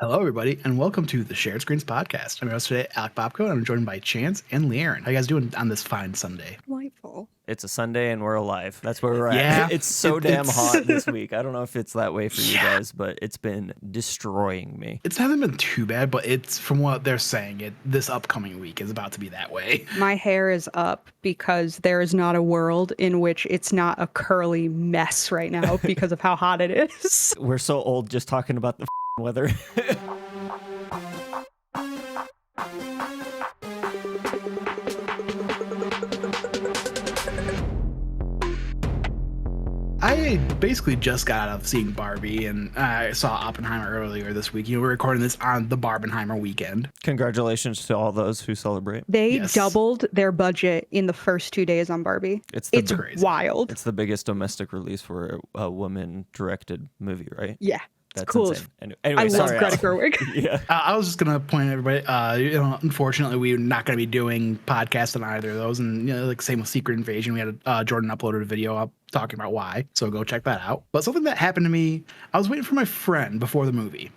Hello, everybody, and welcome to the Shared Screens podcast. I'm your host today, Alec, and I'm joined by Chance and Leigherin. How you guys doing on this fine Sunday? Delightful. It's a Sunday and we're alive. That's where we're at. Yeah, It's so damn hot this week. I don't know if it's that way for you Yeah. guys, but it's been destroying me. It hasn't been too bad, but it's from what they're saying, this upcoming week is about to be that way. My hair is up because there is not a world in which it's not a curly mess right now because of how hot it is. We're so old just talking about the weather. I basically just got out of seeing Barbie, and I saw Oppenheimer earlier this week. We're recording this on the Barbenheimer weekend. Congratulations to all those who celebrate. They doubled their budget in the first 2 days on Barbie. It's crazy. Wild. It's the biggest domestic release for a woman-directed movie, right? Yeah. That's cool. insane. Anyway, I love sorry, Greta Alex. Gerwig. Yeah. I was just gonna point out everybody. Unfortunately, we're not gonna be doing podcasts on either of those, and like same with Secret Invasion, we had Jordan uploaded a video up talking about why. So go check that out. But something that happened to me, I was waiting for my friend before the movie,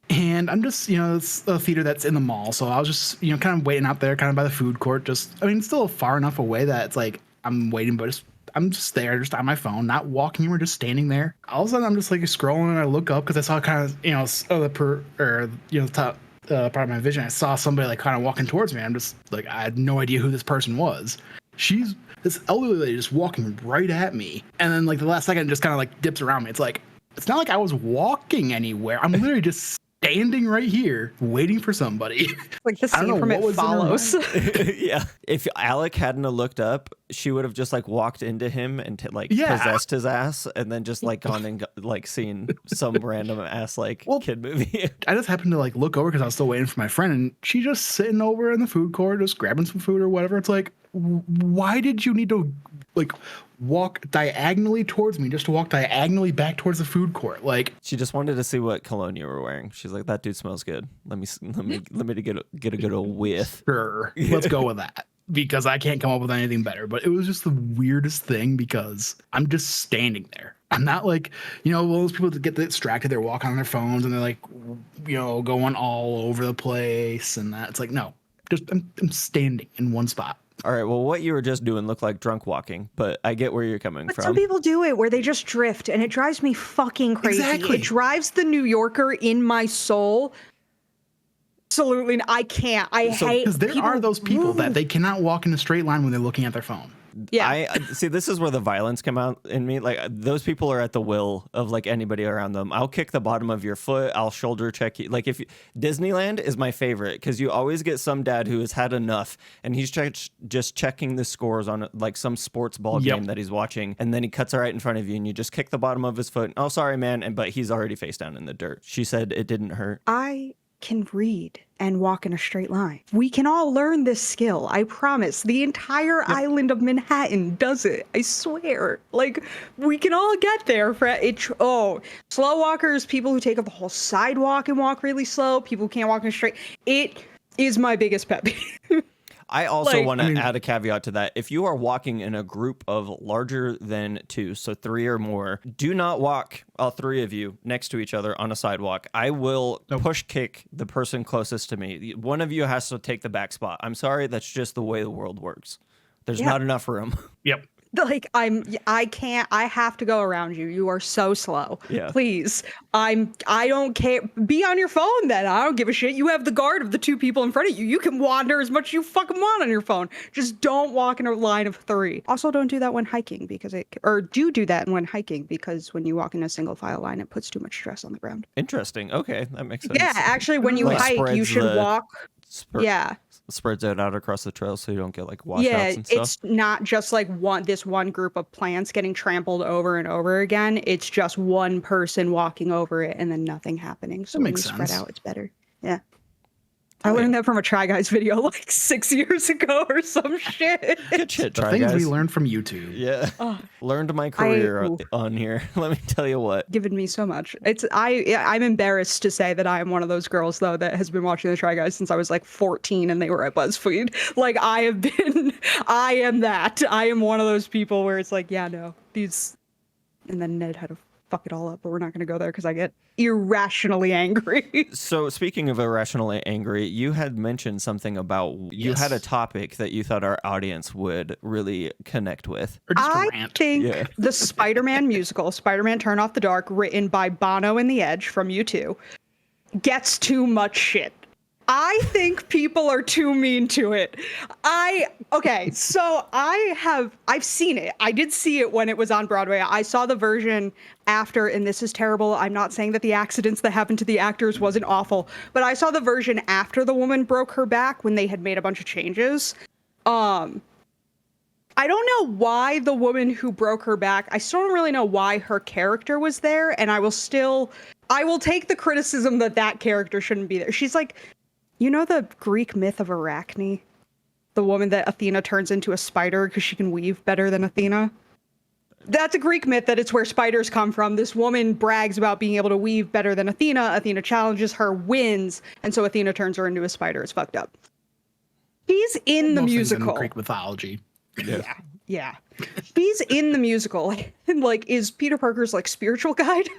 and I'm just it's a theater that's in the mall, so I was just kind of waiting out there, kind of by the food court. It's still far enough away that it's like I'm waiting, but I'm just there, just on my phone, not walking. We're just standing there. All of a sudden, I'm just like scrolling, and I look up because I saw kind of the top part of my vision. I saw somebody like kind of walking towards me. I'm just like, I had no idea who this person was. She's this elderly lady just walking right at me, and then like the last second, just kind of like dips around me. It's not like I was walking anywhere. I'm literally just standing right here waiting for somebody. Like the scene from It Follows. Yeah. If Alec hadn't have looked up, she would have just like walked into him and possessed his ass, and then just like gone and like seen some random ass kid movie. I just happened to like look over because I was still waiting for my friend, and she just sitting over in the food court, just grabbing some food or whatever. It's like, why did you need to like walk diagonally towards me just to walk diagonally back towards the food court? Like, she just wanted to see what cologne you were wearing. She's like, that dude smells good. Let me get a good old whiff. Sure, let's go with that, because I can't come up with anything better. But it was just the weirdest thing because I'm just standing there. I'm not like, those people that get distracted, they're walking on their phones and they're like, going all over the place and that. It's like, no, just I'm standing in one spot. All right, well, what you were just doing looked like drunk walking, but I get where you're coming from. Some people do it where they just drift, and it drives me fucking crazy. Exactly. It drives the New Yorker in my soul. Absolutely, I can't. I hate because there are those people that they cannot walk in a straight line when they're looking at their phone. Yeah. I see. This is where the violence come out in me. Like, those people are at the will of like anybody around them. I'll kick the bottom of your foot. I'll shoulder check you. Like, Disneyland is my favorite because you always get some dad who has had enough and he's just checking the scores on like some sports ball game that he's watching, and then he cuts it right in front of you and you just kick the bottom of his foot. Oh, sorry, man. But he's already face down in the dirt. She said it didn't hurt. I can read and walk in a straight line. We can all learn this skill. I promise. The entire island of Manhattan does it. I swear. Like, we can all get there. Slow walkers, people who take up the whole sidewalk and walk really slow, people who can't walk in a straight. It is my biggest pet peeve. I also want to add a caveat to that. If you are walking in a group of larger than 2, so 3 or more, do not walk, all 3 of you, next to each other on a sidewalk. I will push kick the person closest to me. One of you has to take the back spot. I'm sorry, that's just the way the world works. There's not enough room. Yep. Like, I can't, I have to go around you. You are so slow. Yeah. Please. I don't care. Be on your phone then. I don't give a shit. You have the guard of the 2 people in front of you. You can wander as much as you fucking want on your phone. Just don't walk in a line of 3. Also, don't do that when hiking do that when hiking, because when you walk in a single file line, it puts too much stress on the ground. Interesting. Okay, that makes sense. Yeah, actually, when you hike, you should walk. Spreads it out across the trail so you don't get like washouts and stuff. It's not just like this one group of plants getting trampled over and over again. It's just one person walking over it and then nothing happening. So when you spread out, it's better. Yeah. I learned that from a Try Guys video like 6 years ago or some shit. Good shit, The things we learned from YouTube. Yeah. Learned my career on here. Let me tell you what. Given me so much. I'm embarrassed to say that I am one of those girls, though, that has been watching the Try Guys since I was like 14 and they were at BuzzFeed. Like, I am that. I am one of those people where it's like, yeah, no, these. And then Ned had a fuck it all up, but we're not going to go there because I get irrationally angry. So speaking of irrationally angry, you had mentioned something about you had a topic that you thought our audience would really connect with. Or just a I rant. think the Spider-Man musical, Spider-Man Turn Off the Dark, written by Bono and The Edge from U2, gets too much shit. I think people are too mean to it. So I've seen it. I did see it when it was on Broadway. I saw the version after, and this is terrible. I'm not saying that the accidents that happened to the actors wasn't awful, but I saw the version after the woman broke her back when they had made a bunch of changes. I don't know why the woman who broke her back, I still don't really know why her character was there, and I will take the criticism that character shouldn't be there. She's like, you know the Greek myth of Arachne? The woman that Athena turns into a spider because she can weave better than Athena? That's a Greek myth that it's where spiders come from. This woman brags about being able to weave better than Athena. Athena challenges her, wins, and so Athena turns her into a spider. It's fucked up. She's in the Most things musical. in Greek mythology. Yeah. She's in the musical. And like, is Peter Parker's like spiritual guide?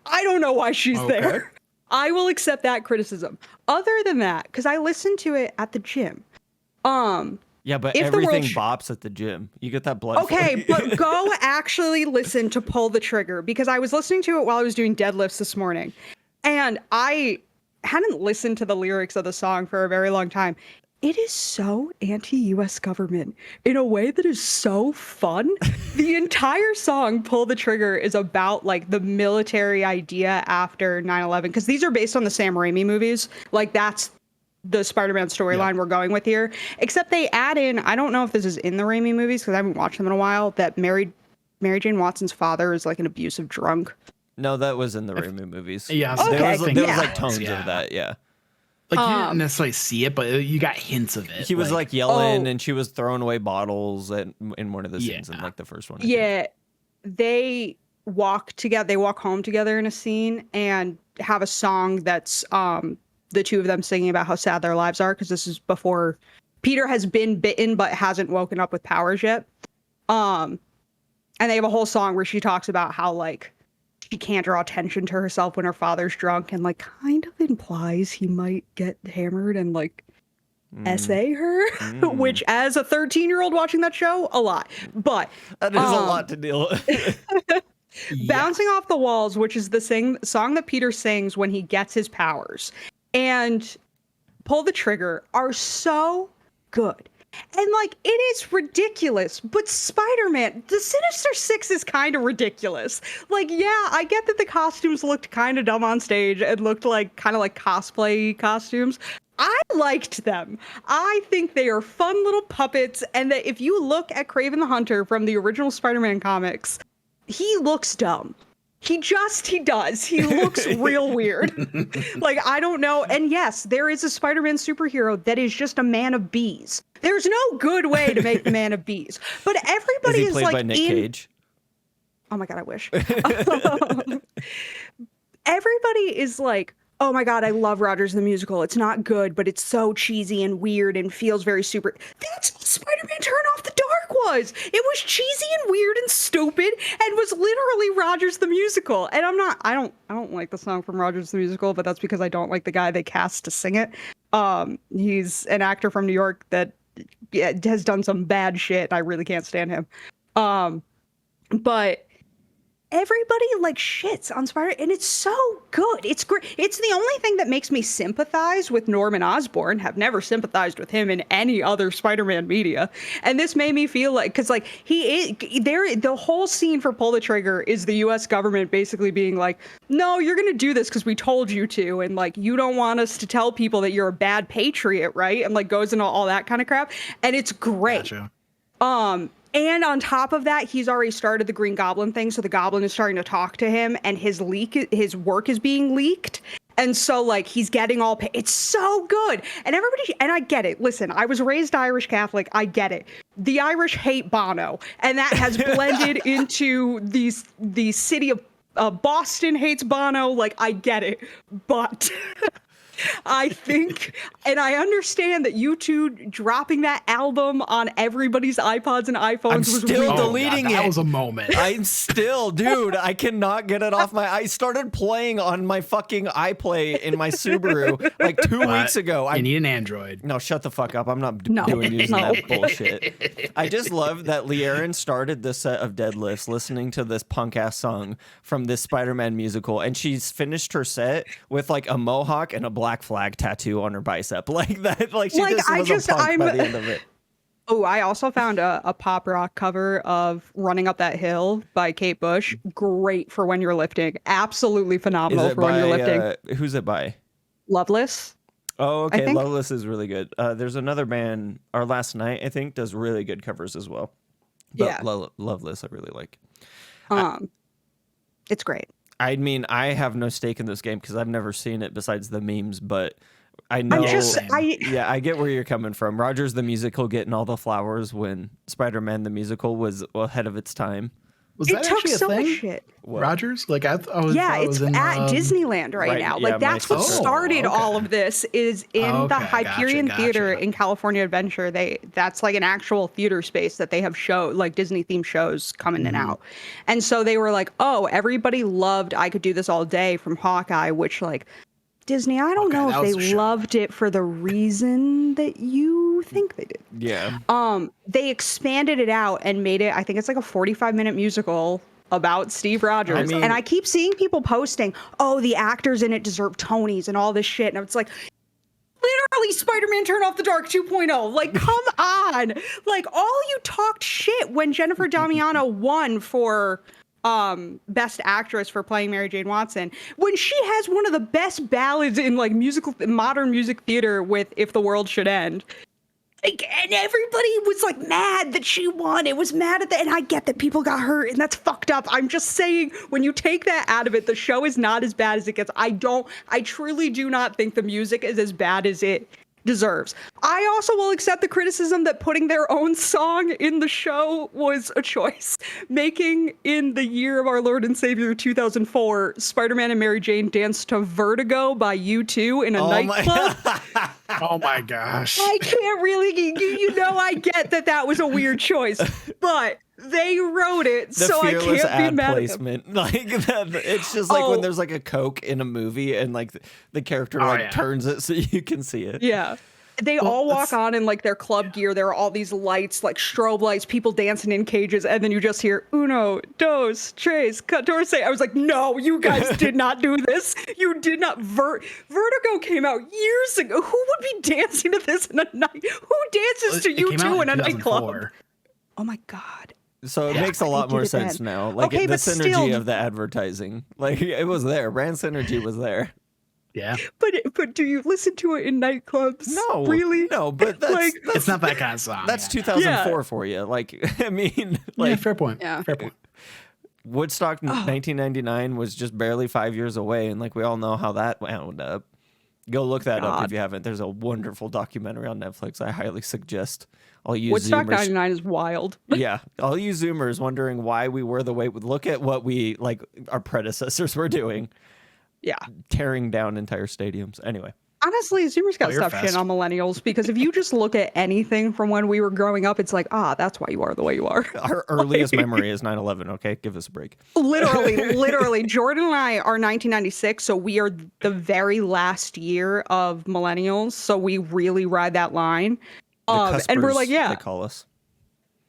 I don't know why she's there. I will accept that criticism. Other than that, because I listened to it at the gym. Yeah, but everything bops at the gym. You get that blood. Okay, but go actually listen to Pull the Trigger, because I was listening to it while I was doing deadlifts this morning, and I hadn't listened to the lyrics of the song for a very long time. It is so anti-US government in a way that is so fun. The entire song, Pull the Trigger, is about like the military idea after 9/11, because these are based on the Sam Raimi movies. Like that's the Spider-Man storyline we're going with here. Except they add in, I don't know if this is in the Raimi movies because I haven't watched them in a while, that Mary Jane Watson's father is like an abusive drunk. No, that was in the Raimi movies. Yeah, there was like tones of that. Yeah. Like you didn't necessarily see it, but you got hints of it. He was like yelling, and she was throwing away bottles in one of the scenes in like the first one. They walk together. They walk home together in a scene and have a song that's the two of them singing about how sad their lives are, because this is before Peter has been bitten but hasn't woken up with powers yet. And they have a whole song where she talks about how like she can't draw attention to herself when her father's drunk, and like kind of implies he might get hammered and like essay her, which as a 13-year-old watching that show, a lot. But that is a lot to deal with. Bouncing Off the Walls, which is the song that Peter sings when he gets his powers, and Pull the Trigger are so good. And like, it is ridiculous, but Spider-Man, the Sinister Six is kind of ridiculous. Like, yeah, I get that the costumes looked kind of dumb on stage and looked like kind of like cosplay costumes. I liked them. I think they are fun little puppets, and that if you look at Kraven the Hunter from the original Spider-Man comics, he looks dumb. He does. He looks real weird. Like, I don't know. And yes, there is a Spider-Man superhero that is just a man of bees. There's no good way to make the man of bees. But everybody is played like by Nick Cage? Oh my God, I wish. Everybody is like, oh my God, I love Rogers the Musical. It's not good, but it's so cheesy and weird and feels very super. That's what Spider-Man Turn Off the Dark was. It was cheesy and weird and stupid and was literally Rogers the Musical. And I don't like the song from Rogers the Musical, but that's because I don't like the guy they cast to sing it. He's an actor from New York that has done some bad shit. I really can't stand him. But everybody like shits on Spider, and it's so good. It's great. It's the only thing that makes me sympathize with Norman Osborn. Have never sympathized with him in any other Spider-Man media, and this made me feel like, because like the whole scene for Pull the Trigger is the U.S. government basically being like, no, you're gonna do this because we told you to, and like you don't want us to tell people that you're a bad patriot, right? And like goes into all that kind of crap, and it's great. Gotcha. And on top of that, he's already started the Green Goblin thing, so the Goblin is starting to talk to him, and his work is being leaked. And so, like, he's getting all it's so good. And and I get it. Listen, I was raised Irish Catholic. I get it. The Irish hate Bono, and that has blended into the city of Boston hates Bono. Like, I get it. But I think, and I understand that you two dropping that album on everybody's iPods and iPhones I'm was still weird. deleting that it. was a moment. I'm still, dude, I cannot get it off I started playing on my fucking iPlay in my Subaru like 2 weeks ago. You need an Android. No, shut the fuck up. I'm not using No. that bullshit. I just love that Leigherin started this set of deadlifts listening to this punk ass song from this Spider-Man musical, and she's finished her set with like a mohawk and a black flag tattoo on her bicep. Like that, like she was a punk by the end of it. Oh, I also found a pop rock cover of Running Up That Hill by Kate Bush. Great for when you're lifting. Absolutely phenomenal for when you're lifting. Who's it by? Loveless. Oh, okay. Loveless is really good. There's another band, Our Last Night, I think, does really good covers as well. But Yeah. Loveless, I really like. It's great. I mean, I have no stake in this game because I've never seen it besides the memes, but I know. I get where you're coming from. Rogers the Musical getting all the flowers when Spider-Man the Musical was ahead of its time. Was it that took actually a so thing? much shit. What? Rogers? Like it's at Disneyland right now. Yeah, Like that's what started all of this. Is in the Hyperion Theater in California Adventure. That's like an actual theater space that they have like Disney themed shows coming in and out. And so they were like, oh, everybody loved I Could Do This All Day from Hawkeye, which like Disney, I don't know if they loved it for the reason that you think they did. Yeah. They expanded it out and made it, I think it's like a 45-minute musical about Steve Rogers. And I keep seeing people posting, oh, the actors in it deserve Tonys and all this shit. And it's like, literally Spider-Man Turn Off the Dark 2.0. Like, come on. Like, all you talked shit when Jennifer Damiano won for Best Actress for playing Mary Jane Watson, when she has one of the best ballads in like modern music theater with If the World Should End. Like, and everybody was like mad that she won. It was mad at that, and I get that people got hurt, and that's fucked up. I'm just saying, when you take that out of it, the show is not as bad as it gets. I truly do not think the music is as bad as it deserves. I also will accept the criticism that putting their own song in the show was a choice. Making, in the year of our Lord and Savior 2004, Spider-Man and Mary Jane dance to Vertigo by U2 in a nightclub. Oh my gosh. I can't really, I get that was a weird choice, but they wrote it, so I can't be mad placement. At them. Like it's just like when there's like a Coke in a movie and like the character turns it so you can see it. Yeah. They all walk on in like their club gear. There are all these lights, like strobe lights, people dancing in cages, and then you just hear uno, dos, tres, catorce. I was like, no, you guys did not do this. You did not. Vertigo came out years ago. Who would be dancing to this in a night? Who dances to U2 in a nightclub? Oh my God. So it makes a lot more sense now. Like the synergy of the advertising. Like it was there. Brand synergy was there. Yeah. But do you listen to it in nightclubs? No. Really? No, but that's it's not that kind of song. That's 2004 for you. Like, I mean, like fair point. Yeah. Fair point. Woodstock 1999 was just barely 5 years away, and like we all know how that wound up. Go look that up if you haven't. There's a wonderful documentary on Netflix. I highly suggest. All you Woodstock Zoomers, 99 is wild. Yeah, all you Zoomers wondering why we were the way. Look at what our predecessors were doing. Yeah, tearing down entire stadiums. Anyway, honestly, Zoomers got to stop shitting on millennials, because if you just look at anything from when we were growing up, it's like, that's why you are the way you are. Our earliest memory is 9/11. Okay, give us a break. Literally. Jordan and I are 1996, so we are the very last year of millennials. So we really ride that line. And we're like, they call us.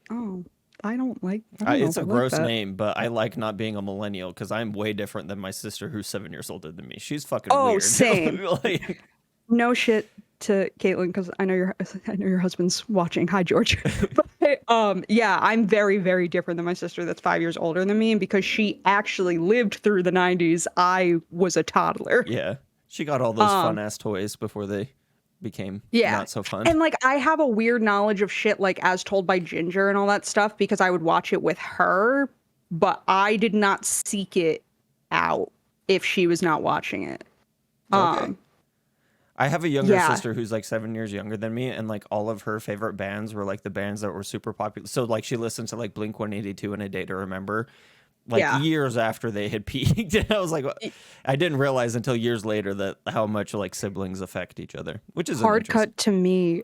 Oh. I don't know it's a gross like name, but I like not being a millennial because I'm way different than my sister who's 7 years older than me. She's fucking weird. Oh, same. No shit to Caitlin, because I know your husband's watching. Hi, George. But, I'm very, very different than my sister that's 5 years older than me. And because she actually lived through the 90s, I was a toddler. Yeah. She got all those fun ass toys before they became not so fun. And like I have a weird knowledge of shit like As Told by Ginger and all that stuff because I would watch it with her, but I did not seek it out if she was not watching it. Okay. I have a younger sister who's like 7 years younger than me, and like all of her favorite bands were like the bands that were super popular. So like she listened to like Blink-182 and A Day to Remember like Yeah. years after they had peaked. And I was like, I didn't realize until years later that how much like siblings affect each other, which is Hard cut to me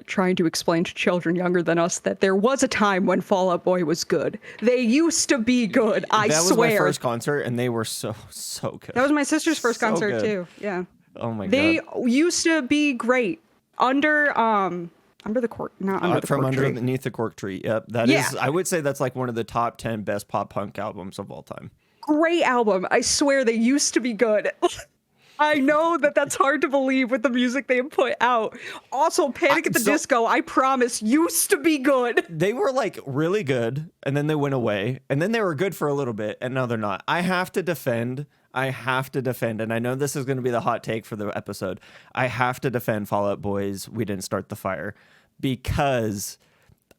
trying to explain to children younger than us that there was a time when Fall Out Boy was good. They used to be good. I that swear. was my first concert, and they were so good. That was my sister's first So concert good. too. Yeah. Oh my They god! used to be great under the cork, not under the From cork tree. underneath the cork tree. Yep, that is. I would say that's like one of the top 10 best pop punk albums of all time. Great album. I swear they used to be good. I know that that's hard to believe with the music they put out. Also, Panic at the Disco, I promise, used to be good. They were like really good, and then they went away, and then they were good for a little bit, and now they're not. I have to defend, and I know this is going to be the hot take for the episode. I have to defend Fall Out Boy's We Didn't Start the Fire, because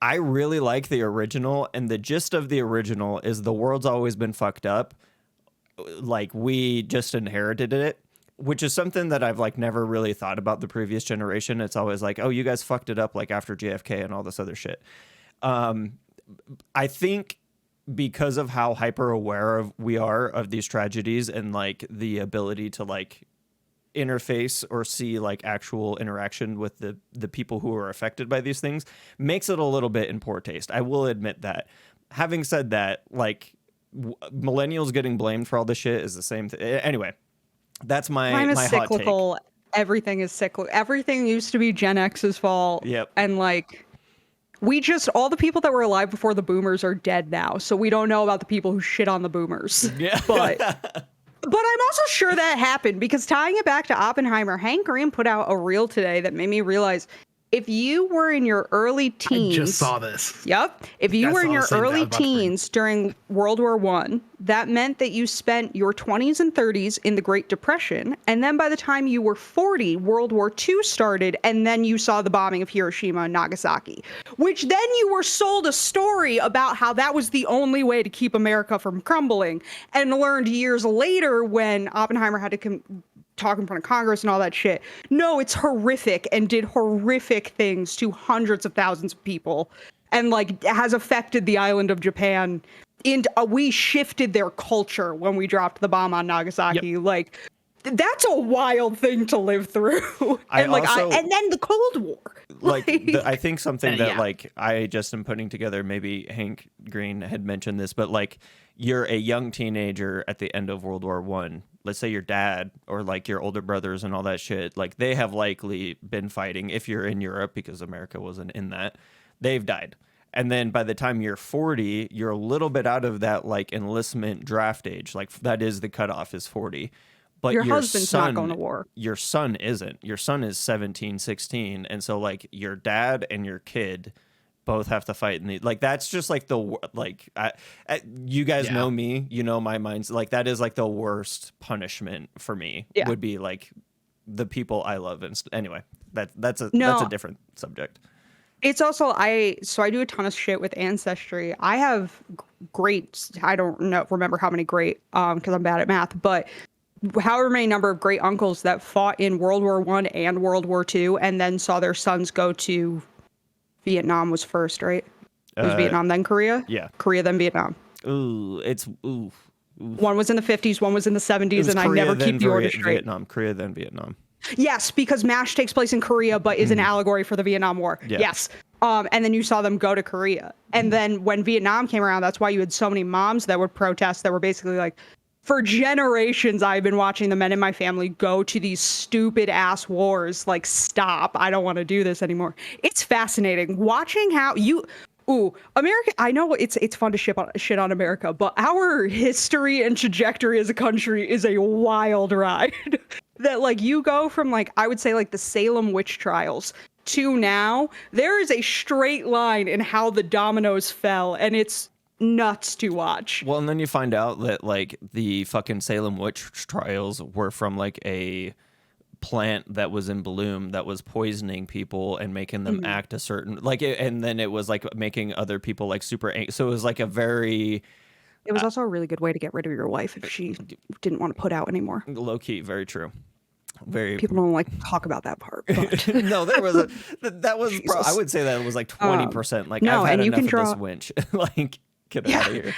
I really like the original, and the gist of the original is the world's always been fucked up. Like, we just inherited it, which is something that I've like never really thought about the previous generation. It's always like, oh, you guys fucked it up like after JFK and all this other shit. I think because of how hyper aware we are of these tragedies and like the ability to like interface or see like actual interaction with the people who are affected by these things makes it a little bit in poor taste. I will admit that. Having said that, like millennials getting blamed for all this shit is the same thing. Anyway, that's my Time is my cyclical. hot take. Everything is cyclical. Everything used to be Gen X's fault. Yep. And like, all the people that were alive before the boomers are dead now. So we don't know about the people who shit on the boomers. Yeah. But I'm also sure that happened, because tying it back to Oppenheimer, Hank Green put out a reel today that made me realize if you were in your early teens. I just saw this. Yep. If you I were in saw your the same thing. I early was about to bring- teens during World War I, that meant that you spent your 20s and 30s in the Great Depression. And then by the time you were 40, World War II started, and then you saw the bombing of Hiroshima and Nagasaki, which then you were sold a story about how that was the only way to keep America from crumbling, and learned years later when Oppenheimer had to talk in front of Congress and all that shit. No, it's horrific and did horrific things to hundreds of thousands of people, and like has affected the island of Japan. We shifted their culture when we dropped the bomb on Nagasaki. Yep. Like, that's a wild thing to live through. And and then the Cold War. I think something that yeah. like I just am putting together, maybe Hank Green had mentioned this, but like you're a young teenager at the end of World War One. Let's say your dad or like your older brothers and all that shit, like they have likely been fighting. If you're in Europe, because America wasn't in that, they've died. And then by the time you're 40, you're a little bit out of that like enlistment draft age. Like that is the cutoff is 40. But your husband's not going to war. Your son isn't. Your son is 17, 16. And so like your dad and your kid both have to fight in the like that's just like you guys know me, you know my mind's like that is like the worst punishment for me would be like the people I love. And anyway, that's a different subject. It's also I do a ton of shit with ancestry. I have I don't remember how many great because I'm bad at math, but however many number of great uncles that fought in World War I and World War II and then saw their sons go to Vietnam was first, right? It was Vietnam, then Korea? Yeah. Korea, then Vietnam. Ooh. One was in the 50s, one was in the 70s, and Korea, I never keep the order straight. Vietnam, Korea, then Vietnam. Yes, because MASH takes place in Korea, but is an allegory for the Vietnam War. Yeah. Yes. And then you saw them go to Korea. And then when Vietnam came around, that's why you had so many moms that would protest that were basically like, for generations, I've been watching the men in my family go to these stupid ass wars. Like, stop. I don't want to do this anymore. It's fascinating watching how America. I know it's fun to shit on America, but our history and trajectory as a country is a wild ride. That like you go from like, I would say like the Salem witch trials to now, there is a straight line in how the dominoes fell, and it's nuts to watch. Well, and then you find out that like the fucking Salem witch trials were from like a plant that was in bloom that was poisoning people and making them act a certain like and then it was like making other people like super so it was like a very it was also a really good way to get rid of your wife if she didn't want to put out anymore. Low key, very true. Very people don't like to talk about that part. But. No, there was I would say that it was like 20%. Like no, I've had and you enough can draw of this winch. Like get out of here.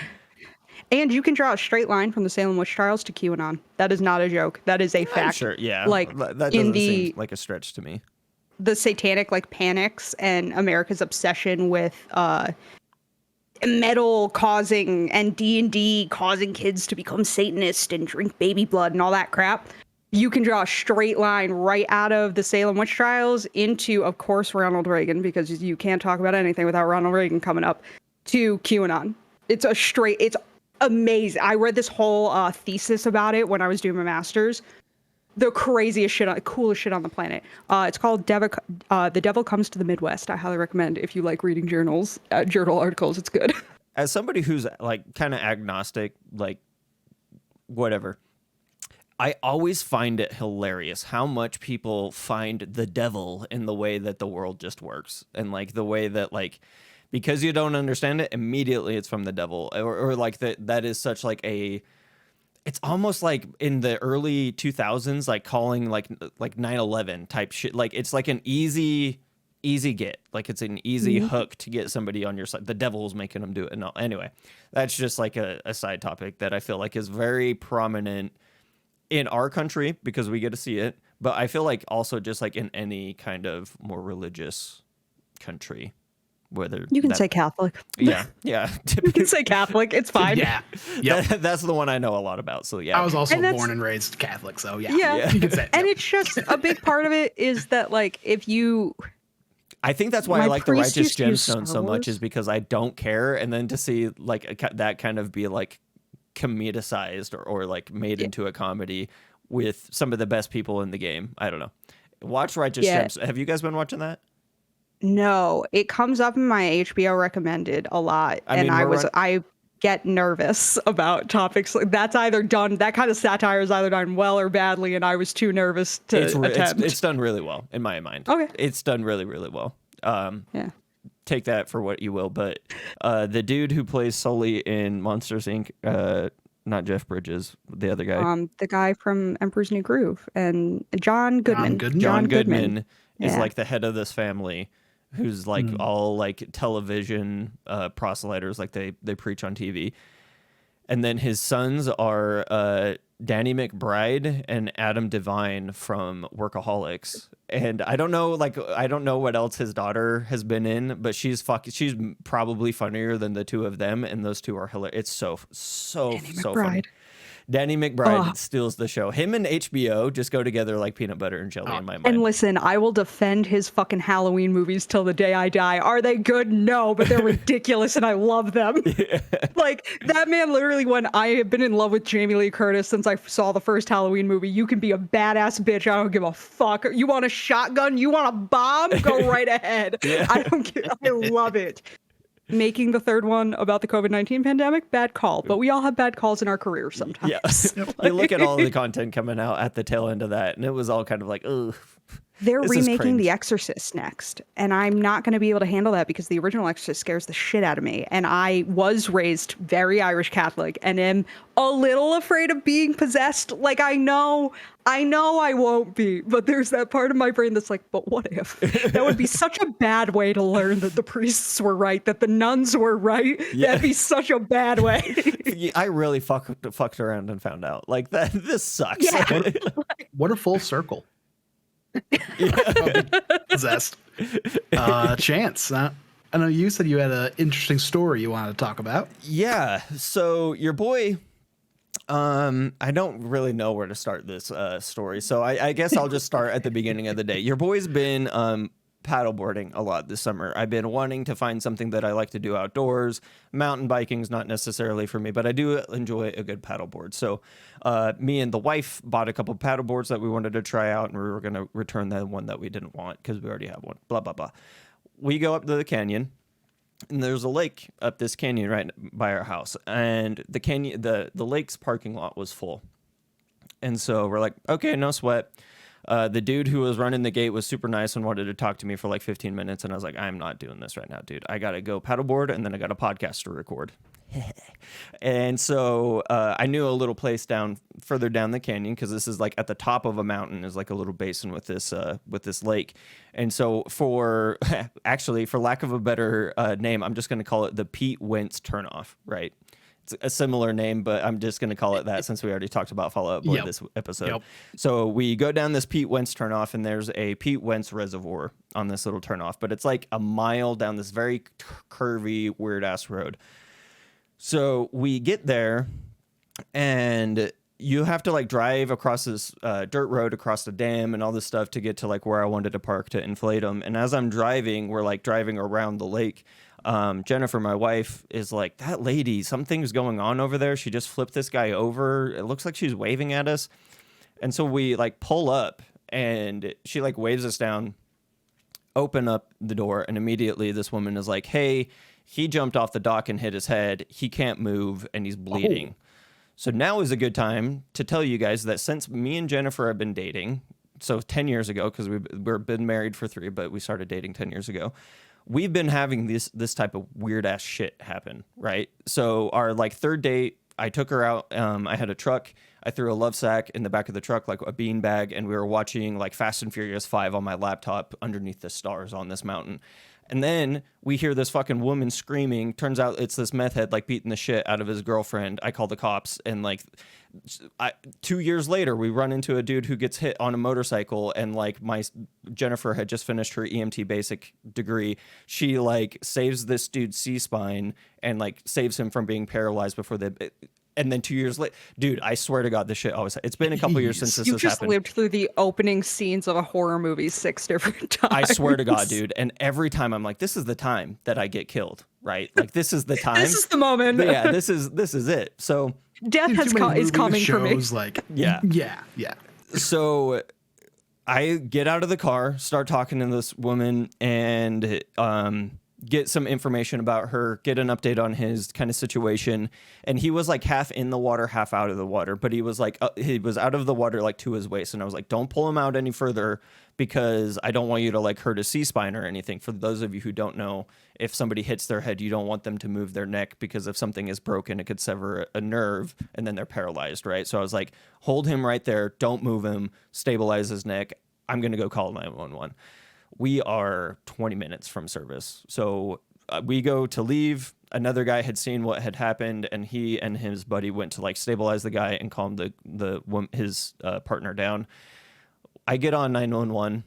And you can draw a straight line from the Salem witch trials to QAnon. That is not a joke. That is a fact. Sure, yeah. Like that in doesn't seem like a stretch to me. The satanic like panics and America's obsession with metal causing and D&D causing kids to become Satanist and drink baby blood and all that crap. You can draw a straight line right out of the Salem witch trials into, of course, Ronald Reagan, because you can't talk about anything without Ronald Reagan coming up, to QAnon. It's amazing. I read this whole thesis about it when I was doing my master's. The craziest shit, coolest shit on the planet. It's called The Devil Comes to the Midwest. I highly recommend if you like reading journal articles. It's good. As somebody who's like kind of agnostic, like whatever, I always find it hilarious how much people find the devil in the way that the world just works, and like the way that like, because you don't understand it, immediately it's from the devil, or like that is such like a, it's almost like in the early 2000s, like calling like 9/11 type shit. Like it's like an easy get, like it's an easy hook to get somebody on your side. The devil's making them do it. No, anyway, that's just like a side topic that I feel like is very prominent in our country because we get to see it, but I feel like also just like in any kind of more religious country, whether you can say Catholic. Yeah. You can say Catholic. It's fine. Yeah. Yep. That's the one I know a lot about. So yeah. I was also born and raised Catholic, so yeah. Yeah. You can say it. And Yep. it's just a big part of it is that like if you, I think that's why my I like the priest Righteous used to use Gemstone Star so much, Wars. is because I don't care, and then to see like that kind of be like comedicized or like made into a comedy with some of the best people in the game. I don't know. Watch Righteous Gemstone. Have you guys been watching that? No, it comes up in my HBO recommended a lot, I mean, I get nervous about topics like that's either done, that kind of satire is either done well or badly, and I was too nervous to attempt. It's done really well in my mind. Okay, it's done really, really well. Yeah. Take that for what you will, but the dude who plays Sully in Monsters Inc., not Jeff Bridges, the other guy. The guy from Emperor's New Groove, and John Goodman. John Goodman is like the head of this family, who's like all like television proselyters, like they preach on TV. And then his sons are Danny McBride and Adam Devine from Workaholics. And I don't know what else his daughter has been in, but she's probably funnier than the two of them, and those two are hilarious. It's so funny. Danny McBride steals the show. Him and HBO just go together like peanut butter and jelly in my mind. And listen, I will defend his fucking Halloween movies till the day I die. Are they good? No, but they're ridiculous and I love them. Yeah. Like, that man literally, when I have been in love with Jamie Lee Curtis since I saw the first Halloween movie, you can be a badass bitch. I don't give a fuck. You want a shotgun? You want a bomb? Go right ahead. Yeah. I love it. Making the third one about the COVID-19 pandemic, bad call. But we all have bad calls in our careers sometimes. Yeah. You look at all the content coming out at the tail end of that, and it was all kind of like, ugh. They're remaking The Exorcist next, and I'm not going to be able to handle that because the original Exorcist scares the shit out of me. And I was raised very Irish Catholic and am a little afraid of being possessed. Like, I know I won't be, but there's that part of my brain that's like, but what if? That would be such a bad way to learn that the priests were right, that the nuns were right. Yeah. That'd be such a bad way. I really fucked around and found out. Like, this sucks. Yeah. What a full circle. Possessed. Chance, I know you said you had an interesting story you wanted to talk about. Yeah, so your boy, I don't really know where to start this story, so I guess I'll just start at the beginning of the day. Your boy's been paddleboarding a lot this summer. I've been wanting to find something that I like to do outdoors. Mountain biking's not necessarily for me, but I do enjoy a good paddleboard. So me and the wife bought a couple paddleboards that we wanted to try out, and we were going to return the one that we didn't want because we already have one, blah, blah, blah. We go up to the canyon, and there's a lake up this canyon right by our house, and the canyon, the lake's parking lot was full. And so we're like, okay, no sweat. The dude who was running the gate was super nice and wanted to talk to me for like 15 minutes. And I was like, I'm not doing this right now, dude. I got to go paddleboard, and then I got a podcast to record. And so I knew a little place further down the canyon, because this is like at the top of a mountain is like a little basin with this lake. And so for lack of a better name, I'm just going to call it the Pete Wentz turnoff, right? It's a similar name, but I'm just going to call it that since we already talked about Fall Out Boy this episode. So we go down this Pete Wentz turnoff, and there's a Pete Wentz reservoir on this little turnoff, but it's like a mile down this very curvy, weird-ass road. So we get there, and you have to like drive across this dirt road across the dam and all this stuff to get to like where I wanted to park to inflate them. And as I'm driving, we're like driving around the lake. Jennifer, my wife, is like, that lady, something's going on over there. She just flipped this guy over. It looks like she's waving at us. And so we like pull up, and she like waves us down, open up the door, and immediately this woman is like, hey, he jumped off the dock and hit his head. He can't move, and he's bleeding. So now is a good time to tell you guys that since me and Jennifer have been dating, so 10 years ago, because we've been married for 3, but we started dating 10 years ago, we've been having this type of weird ass shit happen, right? So our like third date, I took her out. I had a truck. I threw a love sack in the back of the truck, like a bean bag, and we were watching like Fast and Furious 5 on my laptop underneath the stars on this mountain. And then we hear this fucking woman screaming. Turns out it's this meth head like beating the shit out of his girlfriend. I call the cops, and like 2 years later, we run into a dude who gets hit on a motorcycle, and like Jennifer had just finished her EMT basic degree. She like saves this dude's C-spine and like saves him from being paralyzed before and then 2 years later, dude, I swear to God, this shit always. It's been a couple years since this has happened. You just lived through the opening scenes of a horror movie 6 different times. I swear to God, dude. And every time I'm like, this is the time that I get killed, right? Like this is the time. This is the moment. Yeah, this is it. So death is coming for me. Like, yeah. So I get out of the car, start talking to this woman, and get some information about her, get an update on his kind of situation. And he was like half in the water, half out of the water, but he was like, he was out of the water like to his waist. And I was like, don't pull him out any further, because I don't want you to like hurt a C-spine or anything. For those of you who don't know, if somebody hits their head, you don't want them to move their neck, because if something is broken, it could sever a nerve and then they're paralyzed, right? So I was like, hold him right there. Don't move him. Stabilize his neck. I'm going to go call 911. We are 20 minutes from service. So we go to leave. Another guy had seen what had happened, and he and his buddy went to like stabilize the guy and calm his partner down. I get on 911,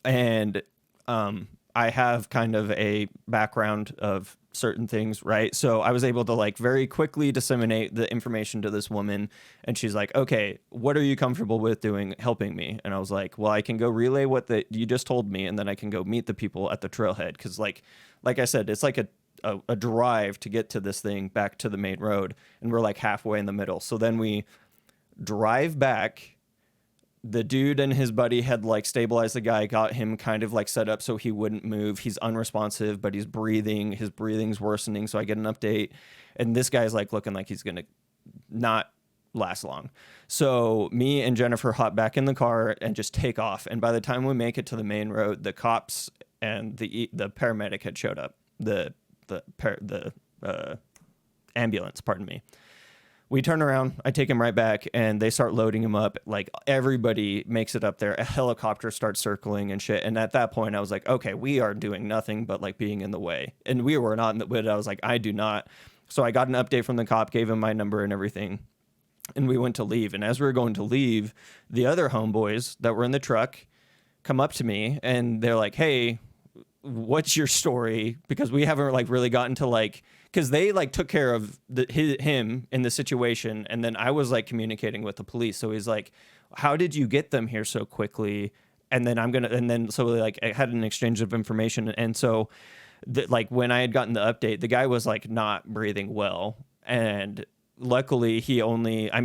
and I have kind of a background of certain things, right? So I was able to like very quickly disseminate the information to this woman, and she's like, okay, what are you comfortable with doing, helping me? And I was like, well, I can go relay what you just told me, and then I can go meet the people at the trailhead, because like I said, it's like a drive to get to this thing back to the main road, and we're like halfway in the middle. So then we drive back. The dude and his buddy had like stabilized the guy, got him kind of like set up so he wouldn't move. He's unresponsive, but he's breathing. His breathing's worsening. So I get an update, and this guy's like looking like he's going to not last long. So me and Jennifer hop back in the car and just take off. And by the time we make it to the main road, the cops and the paramedic had showed up. The ambulance, pardon me. We turn around, I take him right back, and they start loading him up. Like, everybody makes it up there. A helicopter starts circling and shit. And at that point, I was like, okay, we are doing nothing but, like, being in the way. And we were not in the way. I was like, I do not. So I got an update from the cop, gave him my number and everything. And we went to leave. And as we were going to leave, the other homeboys that were in the truck come up to me, and they're like, hey, what's your story? Because we haven't, like, really gotten to, like... Because they like took care of him in the situation, and then I was like communicating with the police. So he's like, "How did you get them here so quickly?" And then so like I had an exchange of information, and so like when I had gotten the update, the guy was like not breathing well, and luckily I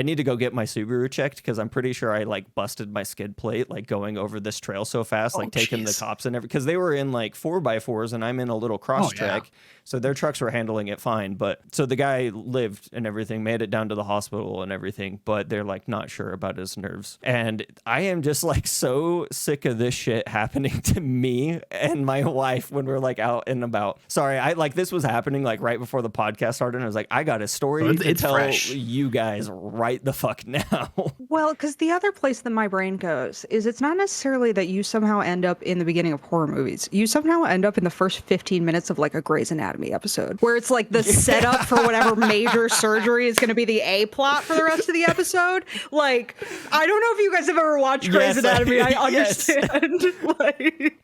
need to go get my Subaru checked, because I'm pretty sure I like busted my skid plate like going over this trail so fast, like taking the cops and everything, because they were in like 4x4s and I'm in a little cross track. So their trucks were handling it fine. But so the guy lived and everything, made it down to the hospital and everything, but they're like not sure about his nerves. And I am just like so sick of this shit happening to me and my wife when we're like out and about. Sorry, this was happening like right before the podcast started, and I was like, I got a story to it's tell fresh. you guys right the fuck now. Well, because the other place that my brain goes is it's not necessarily that you somehow end up in the beginning of horror movies. You somehow end up in the first 15 minutes of like a Grey's Anatomy episode where it's like the setup for whatever major surgery is going to be the A plot for the rest of the episode. Like, I don't know if you guys have ever watched Grey's Anatomy. I understand. Like,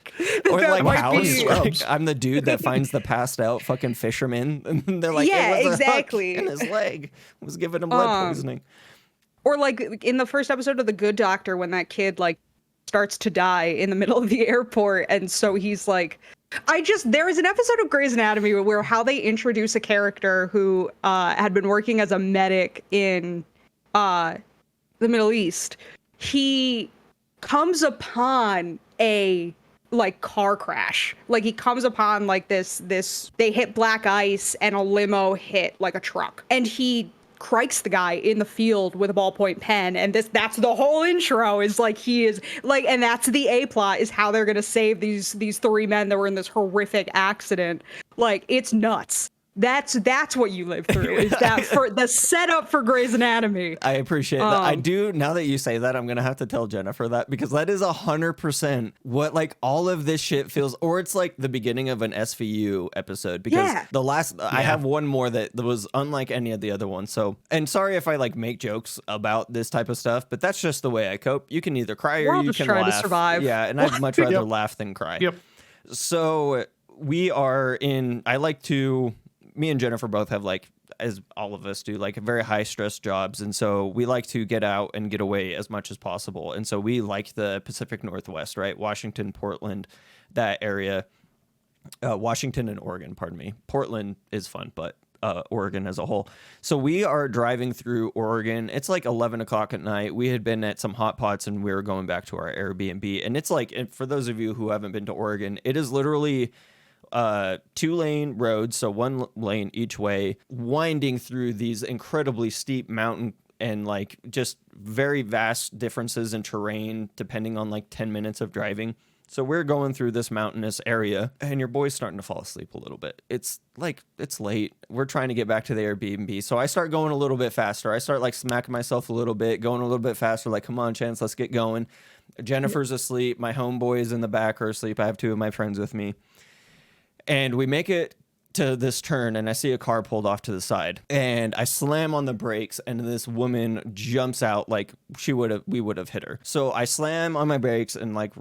Or that like might House, be- like, I'm the dude that finds the passed out fucking fisherman, and they're like, Yeah, it was exactly. a hook in his leg, it was giving him lead poisoning. Or like in the first episode of The Good Doctor when that kid like starts to die in the middle of the airport, and so he's like, there is an episode of Grey's Anatomy where how they introduce a character who had been working as a medic in the Middle East. He comes upon a like car crash. Like he comes upon like this they hit black ice and a limo hit like a truck, and he crikes the guy in the field with a ballpoint pen, and that's the whole intro is like he is like, and that's the A plot is how they're gonna save these three men that were in this horrific accident. Like, it's nuts. That's what you live through, is that for the setup for Grey's Anatomy. I appreciate that. I do, now that you say that, I'm gonna have to tell Jennifer that, because that is 100% what like all of this shit feels, or it's like the beginning of an SVU episode, because the last I have one more that was unlike any of the other ones. So, and sorry if I like make jokes about this type of stuff, but that's just the way I cope. You can either cry or you can trying laugh. to survive. Yeah, and I'd much rather laugh than cry. Yep. So we are in, me and Jennifer both have, like, as all of us do, like very high stress jobs. And so we like to get out and get away as much as possible. And so we like the Pacific Northwest, right? Washington, Portland, that area. Washington and Oregon, pardon me. Portland is fun, but Oregon as a whole. So we are driving through Oregon. It's like 11 o'clock at night. We had been at some hot pots and we were going back to our Airbnb. And it's like, and for those of you who haven't been to Oregon, it is literally 2-lane roads, so one lane each way, winding through these incredibly steep mountain and like just very vast differences in terrain depending on like 10 minutes of driving. So we're going through this mountainous area and your boy's starting to fall asleep a little bit. It's like, it's late. We're trying to get back to the Airbnb. So I start going a little bit faster. I start like smacking myself a little bit, going a little bit faster, like, come on, Chance, let's get going. Jennifer's asleep. My homeboys in the back are asleep. I have two of my friends with me. And we make it to this turn, and I see a car pulled off to the side, and I slam on the brakes, and this woman jumps out like we would have hit her. So I slam on my brakes and like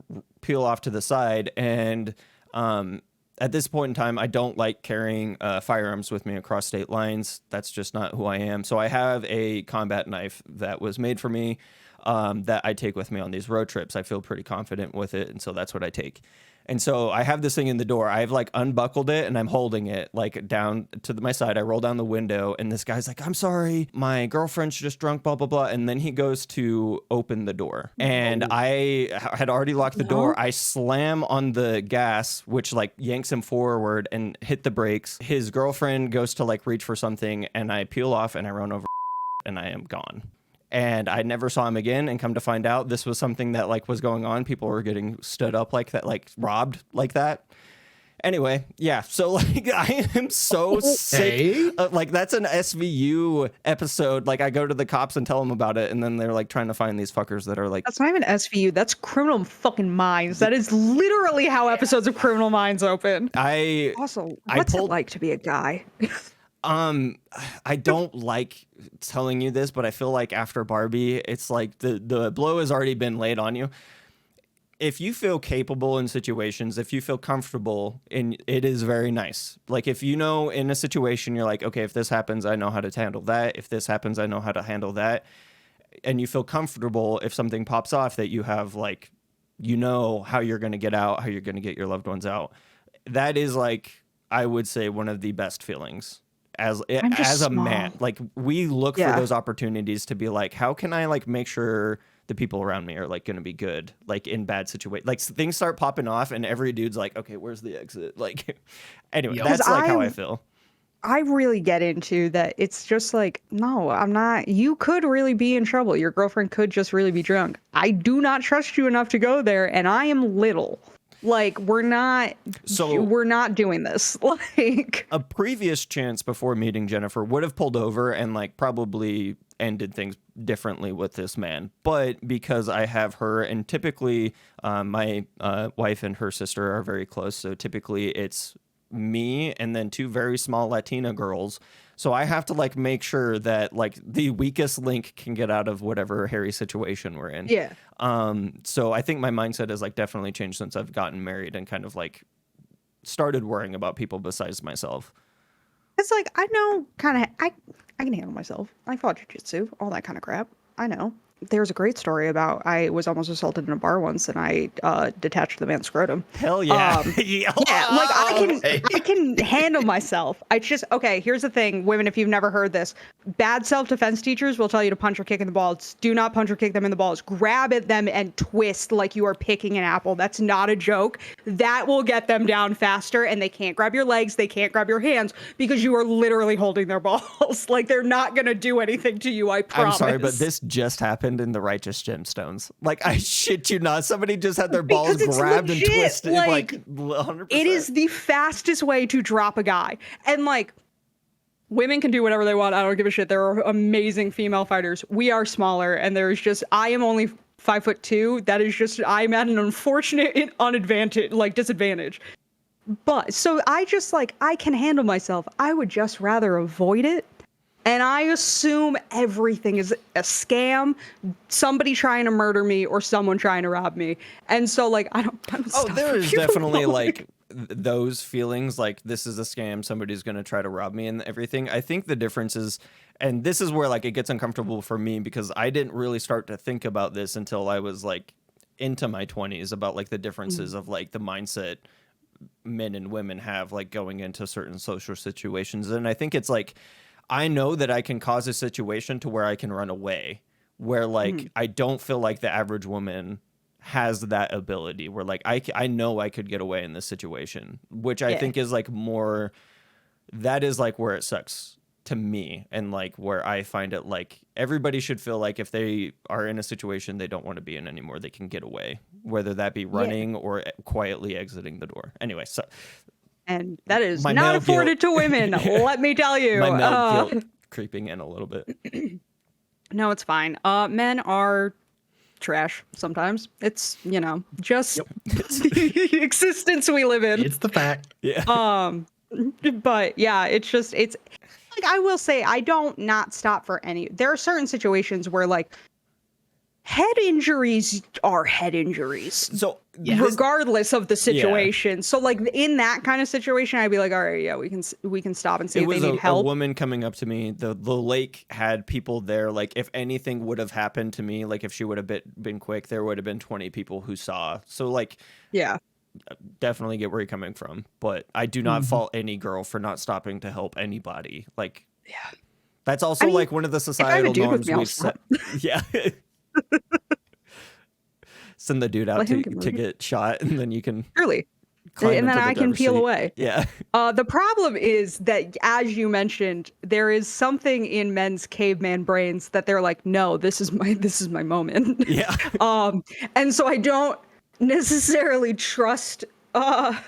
peel off to the side. And at this point in time, I don't like carrying firearms with me across state lines. That's just not who I am. So I have a combat knife that was made for me that I take with me on these road trips. I feel pretty confident with it, and so that's what I take. And so I have this thing in the door. I've like unbuckled it and I'm holding it like down to my side. I roll down the window and this guy's like, I'm sorry, my girlfriend's just drunk, blah, blah, blah. And then he goes to open the door and I had already locked the door. I slam on the gas, which like yanks him forward and hit the brakes. His girlfriend goes to like reach for something and I peel off and I run over and I am gone. And I never saw him again, and come to find out this was something that like was going on. People were getting stood up like that, like robbed like that. Anyway, yeah. So like I am so sick. Like that's an SVU episode. Like I go to the cops and tell them about it, and then they're like trying to find these fuckers that are like. That's not even SVU. That's Criminal fucking Minds. That is literally how episodes of Criminal Minds open. Also, what's it like to be a guy? I don't like telling you this, but I feel like after Barbie, it's like the blow has already been laid on you. If you feel capable in situations, if you feel comfortable it is very nice. Like if you know in a situation, you're like, okay, if this happens, I know how to handle that. If this happens, I know how to handle that. And you feel comfortable if something pops off that you have like, you know how you're going to get out, how you're going to get your loved ones out. That is like, I would say one of the best feelings. As a man, like we look for those opportunities to be like, how can I like make sure the people around me are like going to be good, like in bad situations, like things start popping off and every dude's like, okay, where's the exit? Like, anyway, that's like how I feel. I really get into that. It's just like, no, I'm not. You could really be in trouble. Your girlfriend could just really be drunk. I do not trust you enough to go there, and I am little. Like, we're not doing this. Like, a previous Chance before meeting Jennifer would have pulled over and like probably ended things differently with this man. But because I have her, and typically my wife and her sister are very close, so typically it's me and then two very small Latina girls. So I have to like make sure that like the weakest link can get out of whatever hairy situation we're in. yeah. So I think my mindset has like definitely changed since I've gotten married and kind of like started worrying about people besides myself. It's like, I know I can handle myself. I fought jujitsu, all that kind of crap. I know. There's a great story about I was almost assaulted in a bar once and I detached the man's scrotum. Hell yeah. Yeah, like I can handle myself. I just, okay, here's the thing, women, if you've never heard this, bad self-defense teachers will tell you to punch or kick in the balls. Do not punch or kick them in the balls. Grab at them and twist like you are picking an apple. That's not a joke. That will get them down faster, and they can't grab your legs, they can't grab your hands because you are literally holding their balls. Like, they're not gonna do anything to you, I promise. I'm sorry, but this just happened in the Righteous Gemstones. Like, I shit you not. Somebody just had their balls grabbed and twisted. Like 100%. It is the fastest way to drop a guy. And like, women can do whatever they want. I don't give a shit. There are amazing female fighters. We are smaller, and there's just, I am only 5'2". That is just, I'm at an unfortunate disadvantage. But so I just like, I can handle myself. I would just rather avoid it. And I assume everything is a scam, somebody trying to murder me or someone trying to rob me. And so like, I don't Oh, stop there is people. definitely like those feelings, like this is a scam, somebody's going to try to rob me and everything. I think the difference is, and this is where like it gets uncomfortable for me because I didn't really start to think about this until I was like into my 20s about like the differences of like the mindset men and women have like going into certain social situations. And I think it's like, I know that I can cause a situation to where I can run away, where like I don't feel like the average woman has that ability, where like I know I could get away in this situation, which I think is like more, that is like where it sucks to me, and like where I find it like everybody should feel like if they are in a situation they don't want to be in anymore, they can get away, whether that be running or quietly exiting the door. Anyway, so. And that is not afforded to women, let me tell you. My male guilt creeping in a little bit. No, it's fine. Men are trash sometimes. It's, you know, just the existence we live in. It's the fact. Yeah. But yeah, it's just, it's like, I will say, I don't not stop for any. There are certain situations where like head injuries are head injuries. So regardless of the situation. So like in that kind of situation, I'd be like, all right, yeah, we can stop and see if they need help. A woman coming up to me. The lake had people there. Like if anything would have happened to me, like if she would have been quick, there would have been 20 people who saw. So like, yeah, definitely get where you're coming from. But I do not fault any girl for not stopping to help anybody. Like, yeah, that's also like one of the societal norms we've set. Yeah. Send the dude out to get shot, and then you can and then I can peel away. Yeah. The problem is that, as you mentioned, there is something in men's caveman brains that they're like, no, this is my moment. Yeah. And so I don't necessarily trust the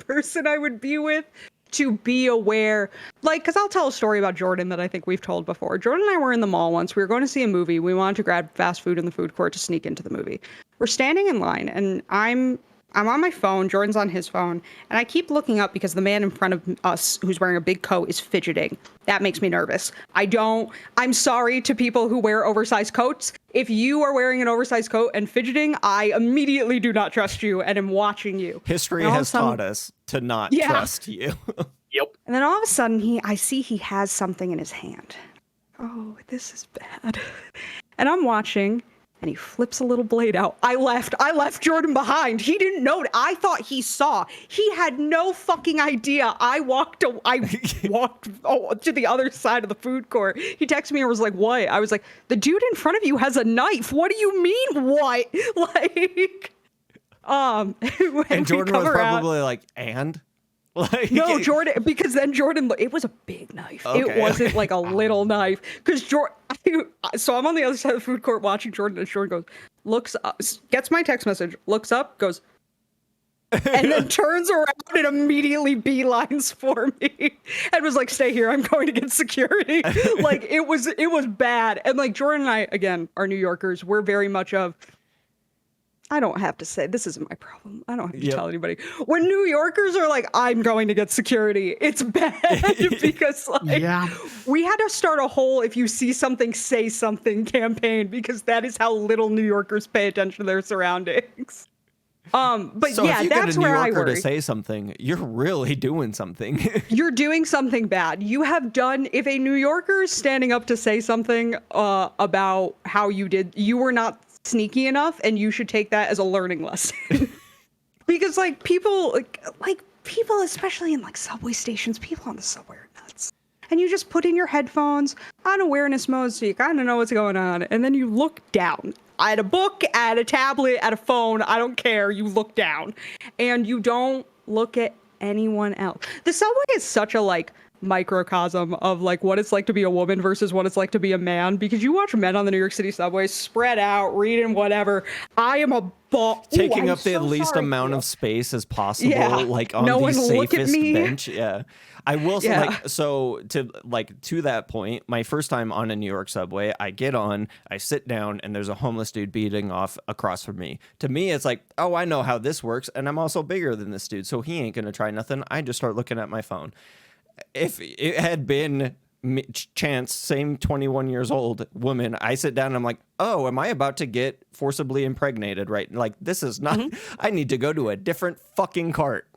person I would be with to be aware, like, because I'll tell a story about Jordan that I think we've told before. Jordan and I were in the mall once. We were going to see a movie. We wanted to grab fast food in the food court to sneak into the movie. We're standing in line, and I'm on my phone. Jordan's on his phone, and I keep looking up because the man in front of us who's wearing a big coat is fidgeting. That makes me nervous. I'm sorry to people who wear oversized coats. If you are wearing an oversized coat and fidgeting, I immediately do not trust you and am watching you. History has taught us to not trust you. Yep. And then all of a sudden, I see he has something in his hand. Oh, this is bad. And I'm watching, and he flips a little blade out. I left Jordan behind. He didn't know. I thought he saw. He had no fucking idea. I walked to the other side of the food court. He texted me and was like, what? I was like, the dude in front of you has a knife. What do you mean, what? Like, and Jordan was probably like, and? Like, no, Jordan, because then Jordan, it was a big knife. Okay, it wasn't like a little knife. Because Jordan, so I'm on the other side of the food court watching Jordan, and Jordan goes, looks up, gets my text message, looks up, goes, and then turns around and immediately beelines for me and was like, stay here, I'm going to get security. Like it was bad. And like Jordan and I, again, are New Yorkers. We're very much of, I don't have to say, this isn't my problem. I don't have to tell anybody. When New Yorkers are like, I'm going to get security, it's bad because like we had to start a whole if you see something, say something campaign because that is how little New Yorkers pay attention to their surroundings. But so yeah, if you that's get a New where I Yorker worry. to say something, you're really doing something. You're doing something bad. You have done, if a New Yorker is standing up to say something about how you did, you were not sneaky enough, and you should take that as a learning lesson. Because like people, like people, especially in like subway stations, people on the subway are nuts. And you just put in your headphones on awareness mode so you kind of know what's going on, and then you look down at a book, at a tablet, at a phone. I don't care. You look down, and you don't look at anyone else. The subway is such a like microcosm of like what it's like to be a woman versus what it's like to be a man, because you watch men on the New York City subway spread out reading whatever. I am a taking up the least amount of space as possible, like on the safest bench. I will say, like, so to that point, my first time on a New York subway, I get on, I sit down, and there's a homeless dude beating off across from me. To me, it's like, oh, I know how this works, and I'm also bigger than this dude, so he ain't gonna try nothing. I just start looking at my phone. If it had been Chance, same 21 years old woman, I sit down and I'm like, oh, am I about to get forcibly impregnated? Right? Like, this is not, I need to go to a different fucking cart.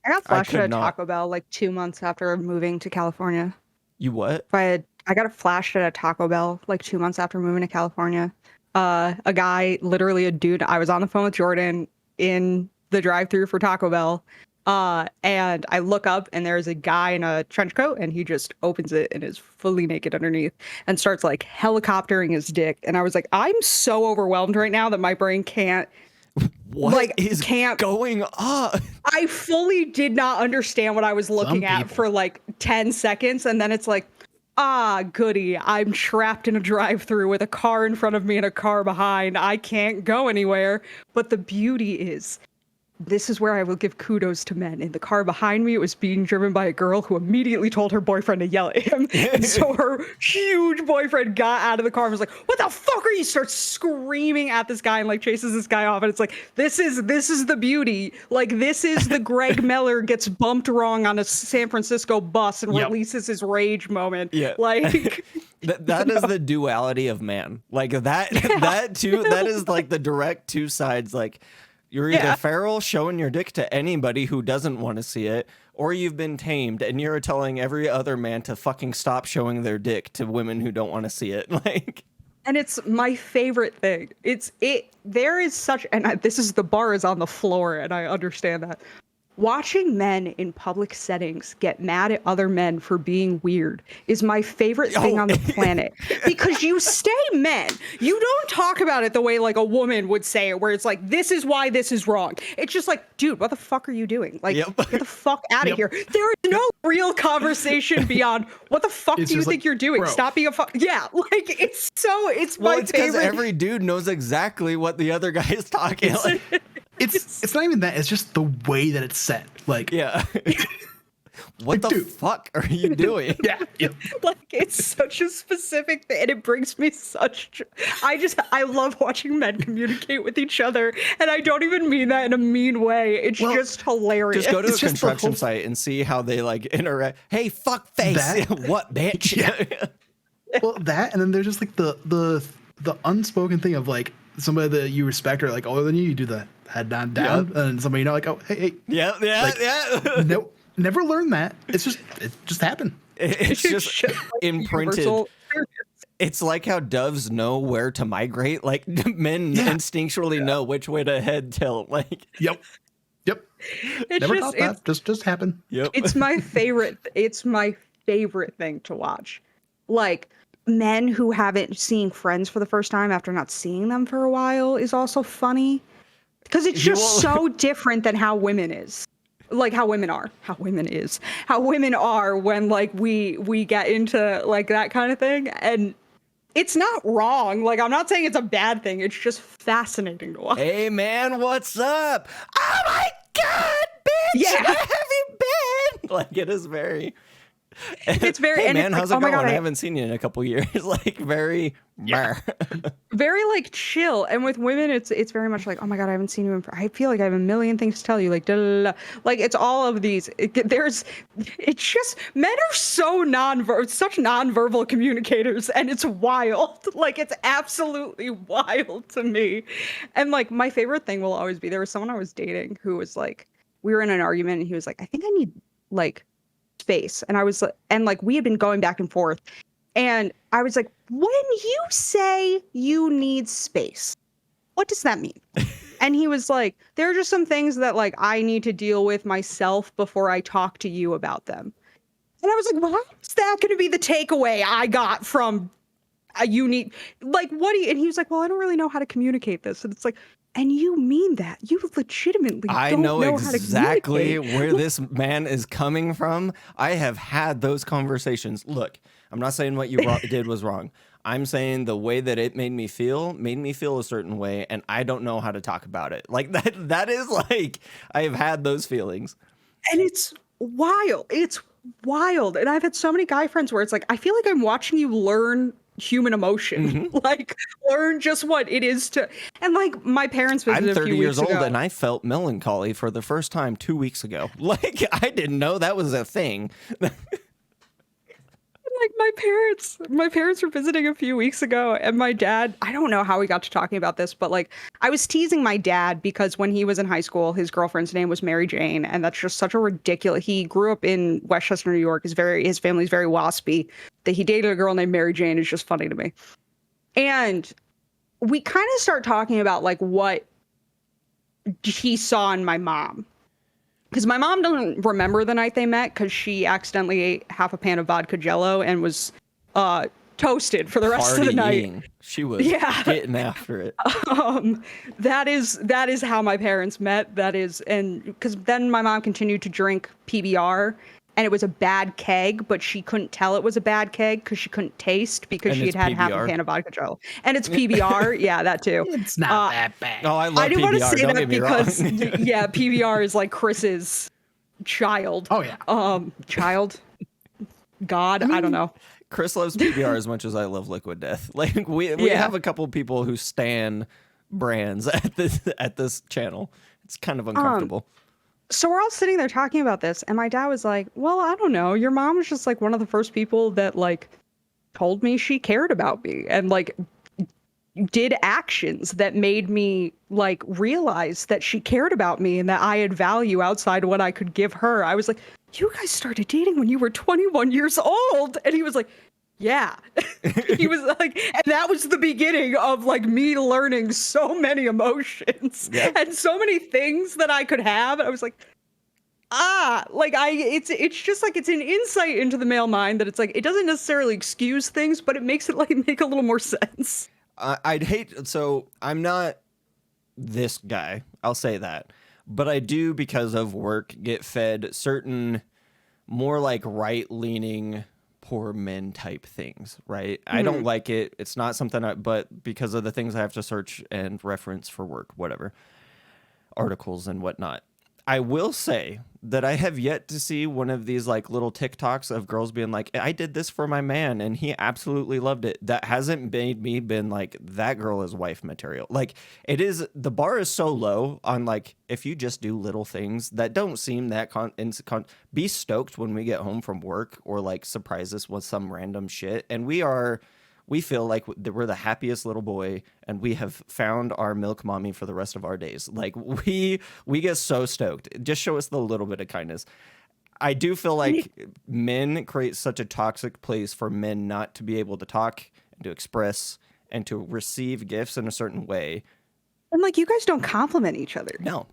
I got flashed at a Taco Bell like 2 months after moving to California. You what? I got flashed at a Taco Bell like 2 months after moving to California. A guy, literally a dude, I was on the phone with Jordan in the drive-thru for Taco Bell. And I look up and there's a guy in a trench coat and he just opens it and is fully naked underneath and starts like helicoptering his dick. And I was like, I'm so overwhelmed right now that my brain can't. What can't going on? I fully did not understand what I was looking at for like 10 seconds. And then it's like, goody. I'm trapped in a drive-thru with a car in front of me and a car behind. I can't go anywhere. But the beauty is, this is where I will give kudos to men. In the car behind me, it was being driven by a girl who immediately told her boyfriend to yell at him. And so her huge boyfriend got out of the car and was like, what the fuck are you? Starts screaming at this guy and like chases this guy off. And it's like, this is the beauty. Like, this is the Greg Miller gets bumped wrong on a San Francisco bus and releases his rage moment. Yeah. Like... That is the duality of man. Like that too, that is like the direct two sides. Like, you're either feral, showing your dick to anybody who doesn't want to see it, or you've been tamed and you're telling every other man to fucking stop showing their dick to women who don't want to see it. Like, and it's my favorite thing. There is such, and this is, the bar is on the floor, and I understand that. Watching men in public settings get mad at other men for being weird is my favorite thing on the planet. Because you stay men. You don't talk about it the way like a woman would say it, where it's like, this is why this is wrong. It's just like, dude, what the fuck are you doing? Like, get the fuck out of here. There is no real conversation beyond, what the fuck do you think you're doing? Bro. Stop being a fuck. Yeah, like, it's my it's because every dude knows exactly what the other guy is talking like. It's not even that. It's just the way that it's said. Like, what the fuck are you doing? Like, it's such a specific thing, and it brings me such. I love watching men communicate with each other, and I don't even mean that in a mean way. It's just hilarious. Just go to a construction site and see how they like interact. Hey, fuck face. What, bitch? Well, that, and then there's just like the unspoken thing of like somebody that you respect or like older than you do the head nod down, and somebody you know like, oh, hey, like, nope, never learned that. It just happened. It's just imprinted. It's like how doves know where to migrate. Like, men instinctually know which way to head tilt. Like, yep. Never thought that. Just happened. Yep. It's my favorite. It's my favorite thing to watch. Like, men who haven't seen Friends for the first time after not seeing them for a while is also funny. Because it's just so different than how women is. Like, how women are. How women are when, like, we get into, like, that kind of thing. And it's not wrong. Like, I'm not saying it's a bad thing. It's just fascinating to watch. Hey, man, what's up? Oh, my God, bitch, Yeah. where have you been? Like, it is very. It's very. Hey and man, it's like, how's it oh my going? God, I haven't seen you in a couple years. Like, very. Yeah. very like chill. And with women, it's very much like, oh my God, I haven't seen you in. I feel like I have a million things to tell you. Like, da, da, da, da. Like it's all of these. It's just men are so such nonverbal communicators, and it's wild. Like it's absolutely wild to me. And like my favorite thing will always be there was someone I was dating who was like, we were in an argument, and he was like, I think I need like space, and I was and like we had been going back and forth. And I was like, when you say you need space, what does that mean? And he was like, there are just some things that like I need to deal with myself before I talk to you about them. And I was like, well, how's that going to be the takeaway I got from you need, like, what do you, and he was like, well, I don't really know how to communicate this. And it's like, and you mean that? You legitimately I don't know know how to exactly communicate. where this man is coming from. I have had those conversations. Look, I'm not saying what you did was wrong. I'm saying the way that it made me feel a certain way, and I don't know how to talk about it. Like that is like, I have had those feelings. And it's wild. It's wild. And I've had so many guy friends where it's like, I feel like I'm watching you learn human emotion, like learn just what it is to, and like my parents visited I'm 30 a few years weeks old ago. and I felt melancholy for the first time 2 weeks ago. Like, I didn't know that was a thing. Like my parents were visiting a few weeks ago, and my dad, I don't know how we got to talking about this, but like I was teasing my dad because when he was in high school, his girlfriend's name was Mary Jane, and that's just such a ridiculous. He grew up in Westchester, New York. His family's very waspy. That he dated a girl named Mary Jane is just funny to me. And we kind of start talking about like what he saw in my mom. Because my mom doesn't remember the night they met because she accidentally ate half a pan of vodka jello and was toasted for the rest of the night. Eating. She was getting after it. That is how my parents met. That is, and because then my mom continued to drink PBR, and it was a bad keg, but she couldn't tell it was a bad keg because she couldn't taste because And she it's had half a PBR. pan of vodka jello. And it's PBR, yeah, that too. It's not that bad. Oh, I love I didn't PBR. want to say Don't that get me because wrong. yeah, PBR is like Chris's child. Oh yeah. Child. God, I don't know. Chris loves PBR as much as I love Liquid Death. Like we Yeah. have a couple people who stan brands at this channel. It's kind of uncomfortable. So we're all sitting there talking about this, and my dad was like, well, I don't know. Your mom was just like one of the first people that like told me she cared about me and like did actions that made me like realize that she cared about me and that I had value outside what I could give her. I was like, you guys started dating when you were 21 years old. And he was like, yeah. He was like, and that was the beginning of like me learning so many emotions and so many things that I could have. I was like, like it's just like it's an insight into the male mind that it's like it doesn't necessarily excuse things, but it makes it like make a little more sense. I'd hate, so I'm not this guy, I'll say that, but I do, because of work, get fed certain more like right-leaning poor men type things, right? I don't like it. It's not something but because of the things I have to search and reference for work, whatever, articles and whatnot. I will say that I have yet to see one of these like little TikToks of girls being like, I did this for my man and he absolutely loved it. That hasn't made me been like, that girl is wife material. Like, it is, the bar is so low on like, if you just do little things that don't seem that be stoked when we get home from work or like surprise us with some random shit. And we feel like we're the happiest little boy and we have found our milk mommy for the rest of our days. Like we get so stoked. Just show us the little bit of kindness. I do feel like men create such a toxic place for men not to be able to talk and to express and to receive gifts in a certain way. And like you guys don't compliment each other. No.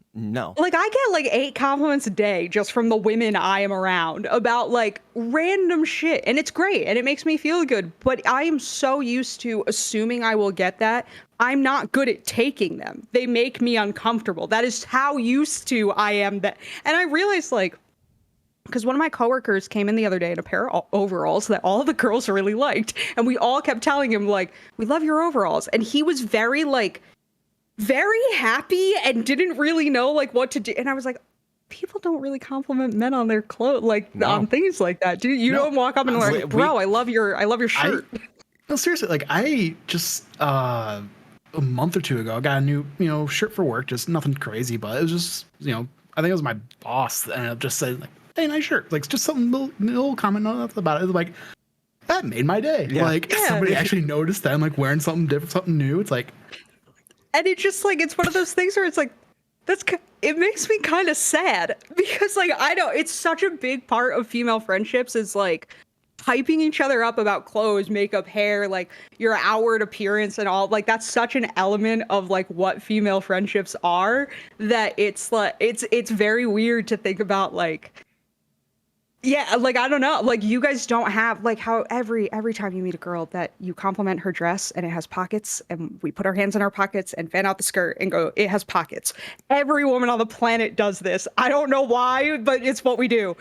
Like I get like 8 compliments a day just from the women I am around about like random shit. And it's great and it makes me feel good. But I am so used to assuming I will get that. I'm not good at taking them. They make me uncomfortable. That is how used to I am that. And I realized like, because one of my coworkers came in the other day in a pair of overalls that all the girls really liked. And we all kept telling him like, we love your overalls. And he was very happy and didn't really know like what to do. And I was like, people don't really compliment men on their clothes, like No. on things like that. Dude, you No, don't walk up and honestly, like, bro, I love your shirt. No, seriously, like I just a month or two ago got a new, shirt for work, just nothing crazy, but it was just, I think it was my boss and it just said like, "Hey, nice shirt." Like just something little comment nothing about it. It was like that made my day. Yeah. Like Yeah. somebody actually noticed that I'm like wearing something different, something new. It's like, And it's just like, it's one of those things where it's like, it makes me kind of sad because like, I know it's such a big part of female friendships is like hyping each other up about clothes, makeup, hair, like your outward appearance and all. Like that's such an element of like what female friendships are that it's like, it's very weird to think about like, yeah, like I don't know, like you guys don't have like how every time you meet a girl that you compliment her dress and it has pockets and we put our hands in our pockets and fan out the skirt and go, it has pockets. Every woman on the planet does this. I don't know why, but it's what we do.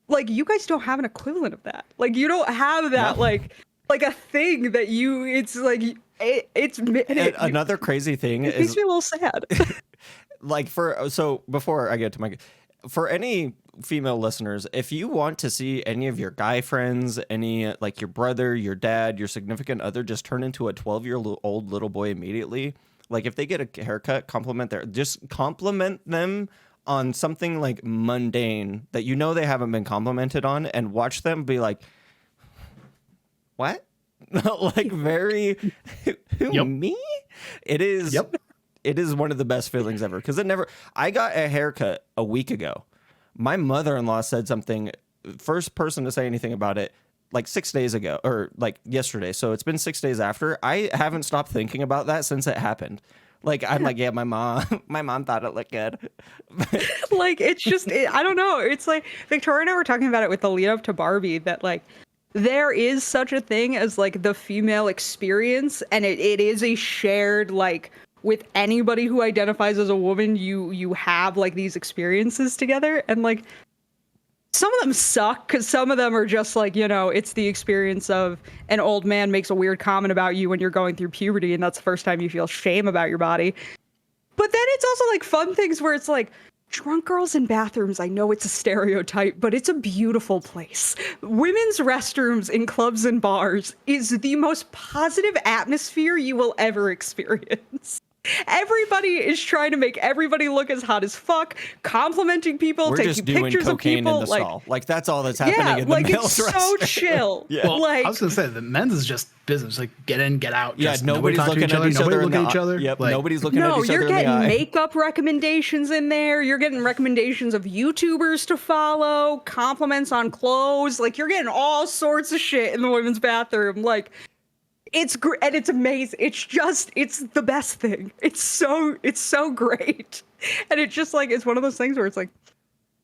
Like you guys don't have an equivalent of that. Like you don't have that No. like a thing that you. It's like Another crazy thing it is makes me a little sad. like before I get to for any female listeners, if you want to see any of your guy friends, any like your brother, your dad, your significant other just turn into a 12-year-old little boy immediately, like if they get a haircut, just compliment them on something like mundane that they haven't been complimented on, and watch them be like, what? Like very Yep. me? It is. Yep. It is one of the best feelings ever because I got a haircut a week ago. My mother-in-law said something, first person to say anything about it, like 6 days ago or like yesterday. So it's been 6 days after. I haven't stopped thinking about that since it happened. Like, I'm like, yeah, my mom thought it looked good. Like it's just I don't know. It's like Victoria and I were talking about it with the lead up to Barbie that like there is such a thing as like the female experience and it is a shared like with anybody who identifies as a woman, you have like these experiences together and like some of them suck because some of them are just like, it's the experience of an old man makes a weird comment about you when you're going through puberty and that's the first time you feel shame about your body. But then it's also like fun things where it's like drunk girls in bathrooms. I know it's a stereotype, but it's a beautiful place. Women's restrooms in clubs and bars is the most positive atmosphere you will ever experience. Everybody is trying to make everybody look as hot as fuck, complimenting people, We're taking just doing pictures of cocaine people. in the stall. Like that's all that's happening Yeah, in the like male's it's so restroom. chill. Yeah. well, Like I was gonna say the men's is just business, like get in, get out. Yeah, Just nobody's nobody looking talk to at each other. Nobody in look the at each other. Yep, Like, nobody's looking at no, each other you're in the getting eye. makeup recommendations in there. You're getting recommendations of YouTubers to follow, compliments on clothes. Like you're getting all sorts of shit in the women's bathroom. Like it's great and it's amazing. It's the best thing. It's so great. And it's just like it's one of those things where it's like,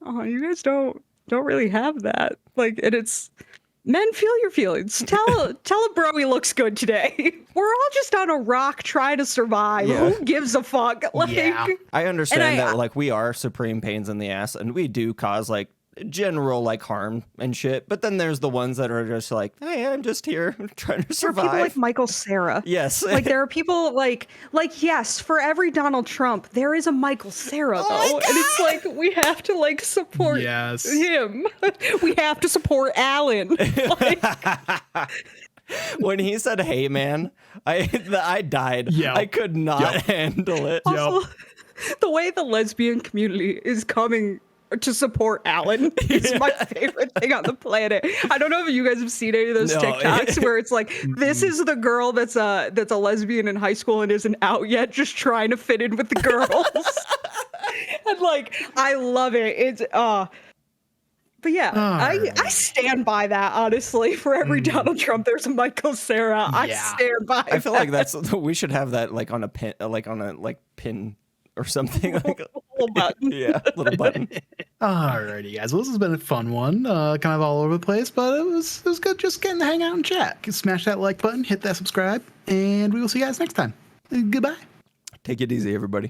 oh, you guys don't really have that. Like, and it's men feel your feelings. Tell a bro he looks good today. We're all just on a rock trying to survive. Yeah. Who gives a fuck? Like, Yeah. I understand And that like we are supreme pains in the ass and we do cause like general like harm and shit, but then there's the ones that are just like, hey, I'm just here trying to there are survive. people like Michael Cera. Yes. Like there are people like yes, for every Donald Trump, there is a Michael Cera though. And it's like we have to like support Yes. him. We have to support Alan. Like, When he said, hey man, I died. Yep. I could not Yep. handle it. also, the way the lesbian community is coming to support Alan is my favorite thing on the planet. I don't know if you guys have seen any of those No. TikToks where it's like, this is the girl that's a lesbian in high school and isn't out yet, just trying to fit in with the girls. And like, I love it. It's but yeah, I stand by that honestly. For every Donald Trump, there's a Michael Cera. I Yeah. stand by. I feel like that. we should have that like on a pin, pin or something. Like, Little button. yeah, little button. Alrighty, guys. Well, this has been a fun one. Kind of all over the place, but it was good just getting to hang out and chat. Smash that like button, hit that subscribe, and we will see you guys next time. Goodbye. Take it easy, everybody.